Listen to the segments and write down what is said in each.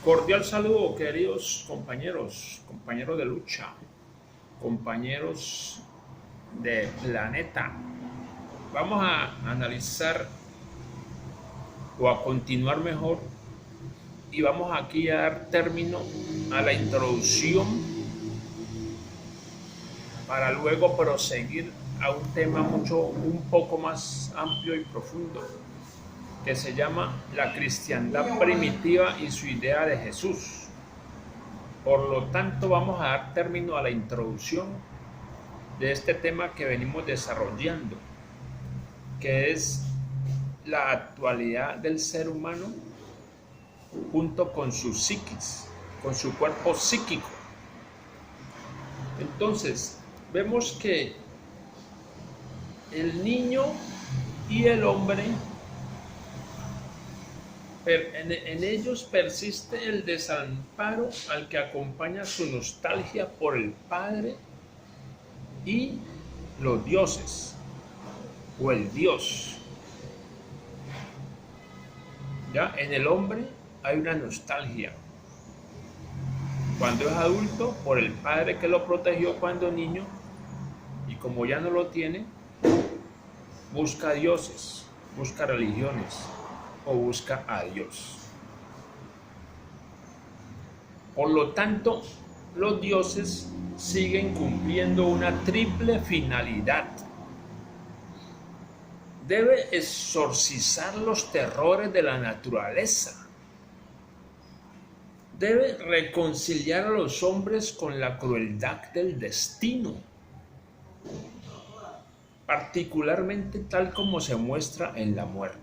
Cordial saludo, queridos compañeros, compañeros de lucha, compañeros de planeta. Vamos a analizar o a continuar mejor y vamos aquí a dar término a la introducción para luego proseguir a un tema un poco más amplio y profundo que se llama la cristiandad primitiva y su idea de Jesús. Por lo tanto, vamos a dar término a la introducción de este tema que venimos desarrollando, que es la actualidad del ser humano junto con su psiquis, con su cuerpo psíquico. Entonces, vemos que el niño y el hombre, en ellos persiste el desamparo al que acompaña su nostalgia por el Padre y los dioses, o el Dios. Ya en el hombre hay una nostalgia cuando es adulto por el padre que lo protegió cuando niño, y como ya no lo tiene, busca dioses, busca religiones o busca a Dios. Por lo tanto, los dioses siguen cumpliendo una triple finalidad. Debe exorcizar los terrores de la naturaleza. Debe reconciliar a los hombres con la crueldad del destino, particularmente tal como se muestra en la muerte.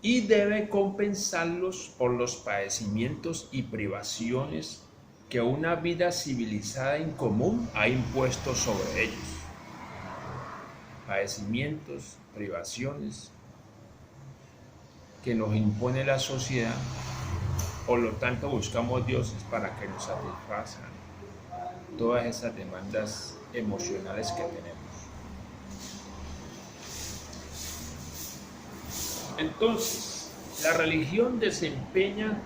Y debe compensarlos por los padecimientos y privaciones que una vida civilizada en común ha impuesto sobre ellos. Padecimientos, privaciones que nos impone la sociedad. Por lo tanto, buscamos dioses para que nos satisfagan todas esas demandas emocionales que tenemos. Entonces, la religión desempeña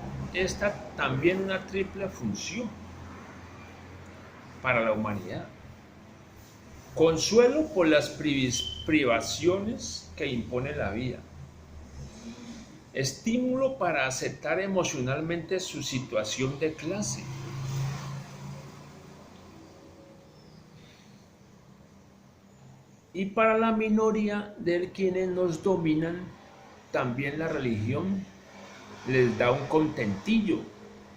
también una triple función para la humanidad. Consuelo por las privaciones que impone la vida. Estímulo para aceptar emocionalmente su situación de clase. Y para la minoría de quienes nos dominan, también la religión les da un contentillo,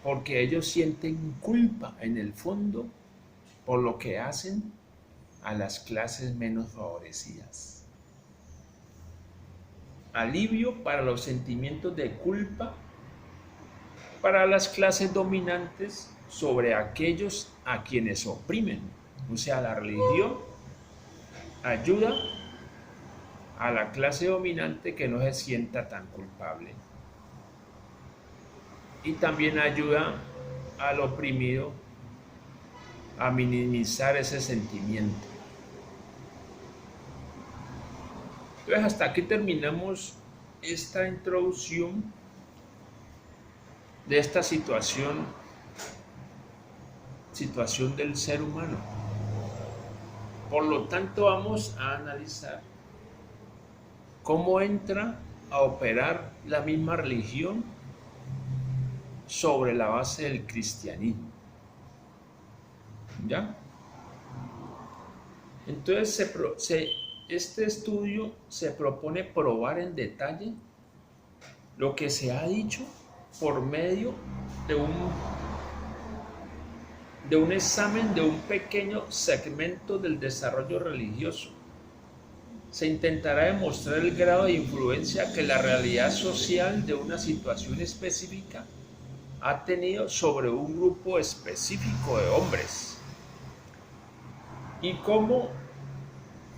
porque ellos sienten culpa en el fondo por lo que hacen a las clases menos favorecidas. Alivio para los sentimientos de culpa para las clases dominantes sobre aquellos a quienes oprimen. O sea, la religión ayuda a la clase dominante que no se sienta tan culpable. Y también ayuda al oprimido a minimizar ese sentimiento. Entonces, hasta aquí terminamos esta introducción de esta situación del ser humano. Por lo tanto, vamos a analizar cómo entra a operar la misma religión sobre la base del cristianismo. ¿Ya? Entonces, este estudio se propone probar en detalle lo que se ha dicho por medio de un examen de un pequeño segmento del desarrollo religioso. Se intentará demostrar el grado de influencia que la realidad social de una situación específica ha tenido sobre un grupo específico de hombres y cómo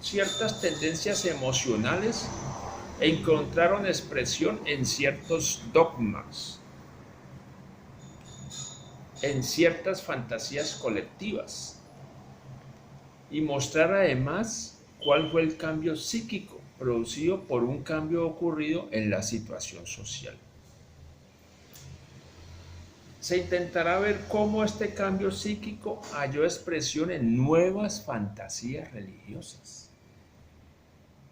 ciertas tendencias emocionales encontraron expresión en ciertos dogmas, en ciertas fantasías colectivas, y mostrar además cuál fue el cambio psíquico producido por un cambio ocurrido en la situación social. Se intentará ver cómo este cambio psíquico halló expresión en nuevas fantasías religiosas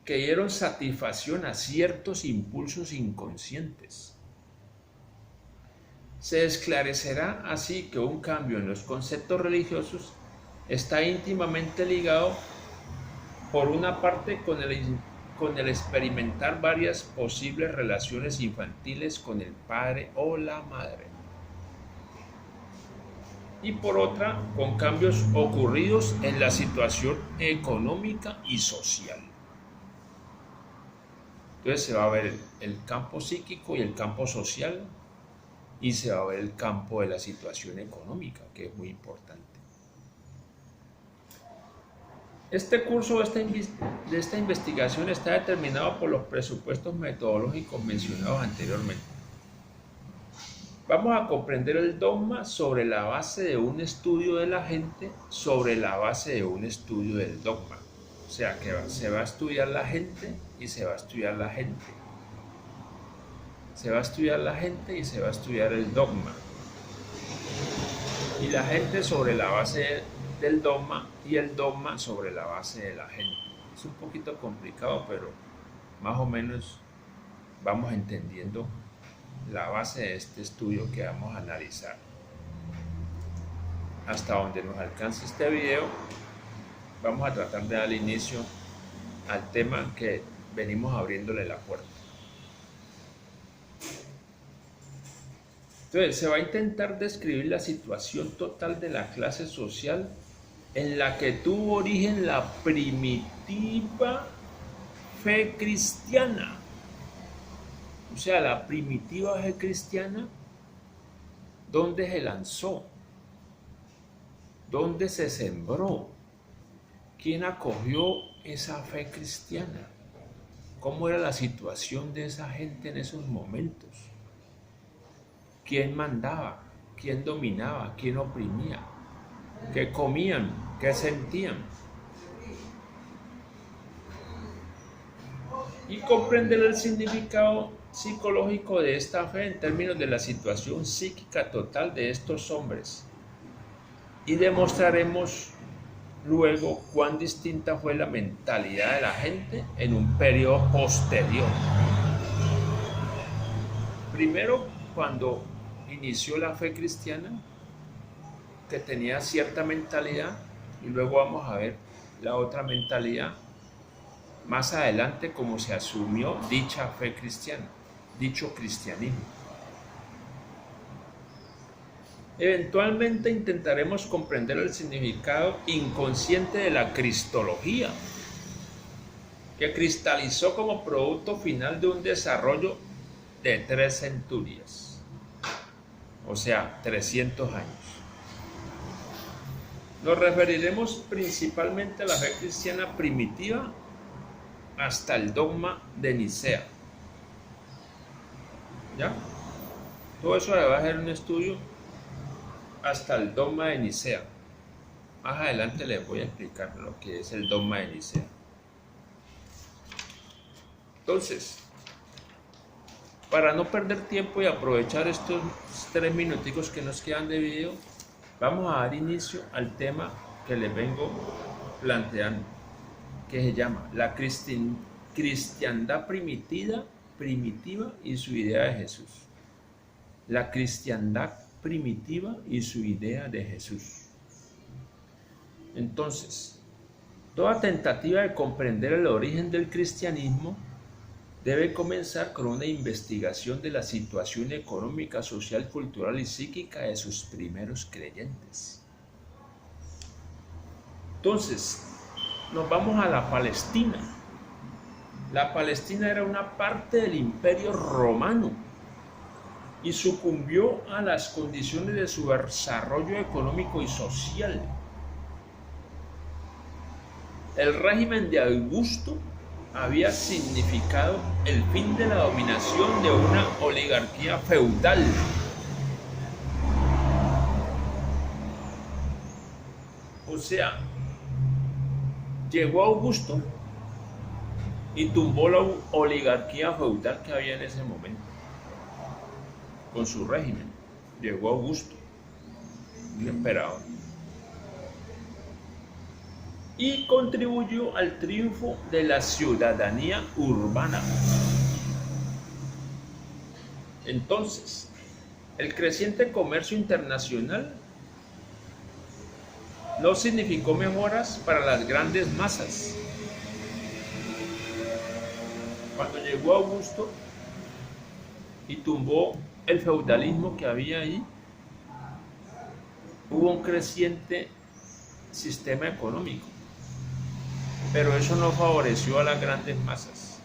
que dieron satisfacción a ciertos impulsos inconscientes. Se esclarecerá así que un cambio en los conceptos religiosos está íntimamente ligado, por una parte, con el experimentar varias posibles relaciones infantiles con el padre o la madre, y por otra, con cambios ocurridos en la situación económica y social. Entonces se va a ver el campo psíquico y el campo social, y se va a ver el campo de la situación económica, que es muy importante. Este curso de esta investigación está determinado por los presupuestos metodológicos mencionados anteriormente. Vamos a comprender el dogma sobre la base de un estudio de la gente, sobre la base de un estudio del dogma. O sea que se va a estudiar la gente y se va a estudiar la gente. Se va a estudiar la gente y se va a estudiar el dogma. Y la gente sobre la base del dogma y el dogma sobre la base de la gente. Es un poquito complicado, pero más o menos vamos entendiendo la base de este estudio que vamos a analizar. Hasta donde nos alcance este video, vamos a tratar de dar inicio al tema que venimos abriéndole la puerta. Entonces, se va a intentar describir la situación total de la clase social en la que tuvo origen la primitiva fe cristiana. O sea, la primitiva fe cristiana, ¿dónde se lanzó? ¿Dónde se sembró? ¿Quién acogió esa fe cristiana? ¿Cómo era la situación de esa gente en esos momentos? ¿Quién mandaba? ¿Quién dominaba? ¿Quién oprimía? ¿Qué comían? ¿Qué sentían? Y comprender el significado psicológico de esta fe en términos de la situación psíquica total de estos hombres. Y demostraremos luego cuán distinta fue la mentalidad de la gente en un periodo posterior. Primero, cuando inició la fe cristiana, que tenía cierta mentalidad, y luego vamos a ver la otra mentalidad más adelante, cómo se asumió dicha fe cristiana, dicho cristianismo. Eventualmente intentaremos comprender el significado inconsciente de la cristología, que cristalizó como producto final de un desarrollo de 3 centurias, o sea, 300 años. Nos referiremos principalmente a la fe cristiana primitiva hasta el dogma de Nicea. ¿Ya? Todo eso le va a hacer un estudio hasta el dogma de Nicea. Más adelante les voy a explicar lo que es el dogma de Nicea. Entonces, para no perder tiempo y aprovechar estos 3 minuticos que nos quedan de video, vamos a dar inicio al tema que les vengo planteando, que se llama la cristiandad primitiva y su idea de Jesús. La cristiandad primitiva y su idea de Jesús. Entonces, toda tentativa de comprender el origen del cristianismo debe comenzar con una investigación de la situación económica, social, cultural y psíquica de sus primeros creyentes. Entonces, nos vamos a la Palestina. La Palestina era una parte del Imperio Romano y sucumbió a las condiciones de su desarrollo económico y social. El régimen de Augusto había significado el fin de la dominación de una oligarquía feudal. O sea, llegó Augusto y tumbó la oligarquía feudal que había en ese momento con su régimen. Llegó Augusto, el emperador, y contribuyó al triunfo de la ciudadanía urbana. Entonces, el creciente comercio internacional no significó mejoras para las grandes masas. Cuando llegó Augusto y tumbó el feudalismo que había ahí, hubo un creciente sistema económico, pero eso no favoreció a las grandes masas.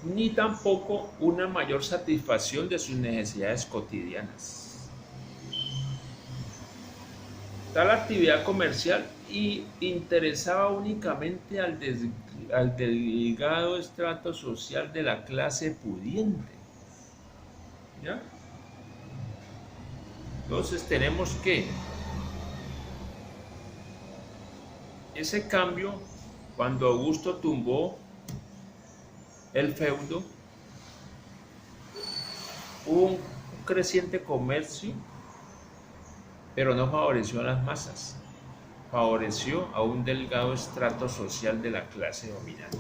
Ni tampoco una mayor satisfacción de sus necesidades cotidianas. Tal actividad comercial interesaba únicamente al delgado estrato social de la clase pudiente. ¿Ya? Entonces tenemos que ese cambio, cuando Augusto tumbó el feudo, hubo un creciente comercio, pero no favoreció a las masas, favoreció a un delgado estrato social de la clase dominante.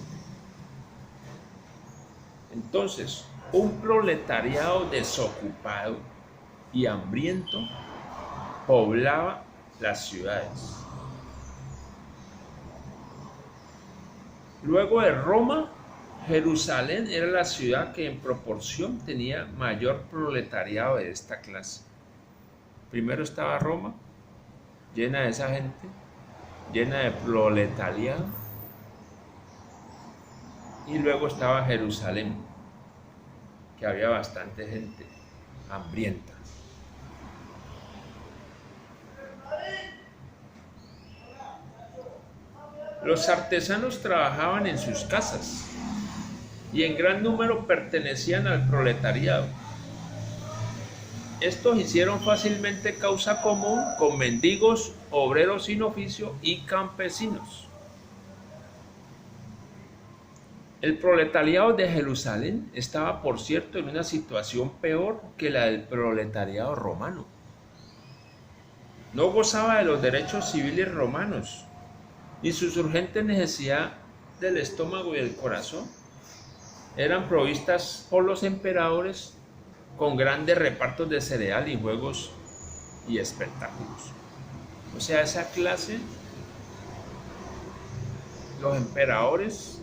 Entonces, un proletariado desocupado y hambriento poblaba las ciudades. Luego de Roma, Jerusalén era la ciudad que en proporción tenía mayor proletariado de esta clase. Primero estaba Roma, llena de esa gente, llena de proletariado, y luego estaba Jerusalén, que había bastante gente hambrienta. Los artesanos trabajaban en sus casas y en gran número pertenecían al proletariado. Estos hicieron fácilmente causa común con mendigos, obreros sin oficio y campesinos. El proletariado de Jerusalén estaba, por cierto, en una situación peor que la del proletariado romano. No gozaba de los derechos civiles romanos, y sus urgentes necesidades del estómago y del corazón eran provistas por los emperadores con grandes repartos de cereal y juegos y espectáculos. O sea, esa clase, los emperadores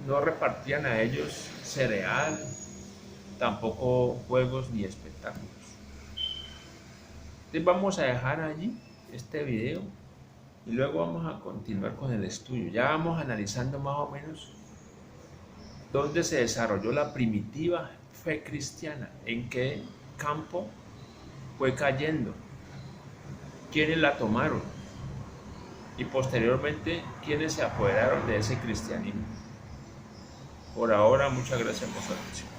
no repartían a ellos cereal, tampoco juegos ni espectáculos. Entonces vamos a dejar allí este video y luego vamos a continuar con el estudio. Ya vamos analizando más o menos dónde se desarrolló la primitiva fe cristiana, en qué campo fue cayendo, quiénes la tomaron y posteriormente quiénes se apoderaron de ese cristianismo. Por ahora, muchas gracias por su atención.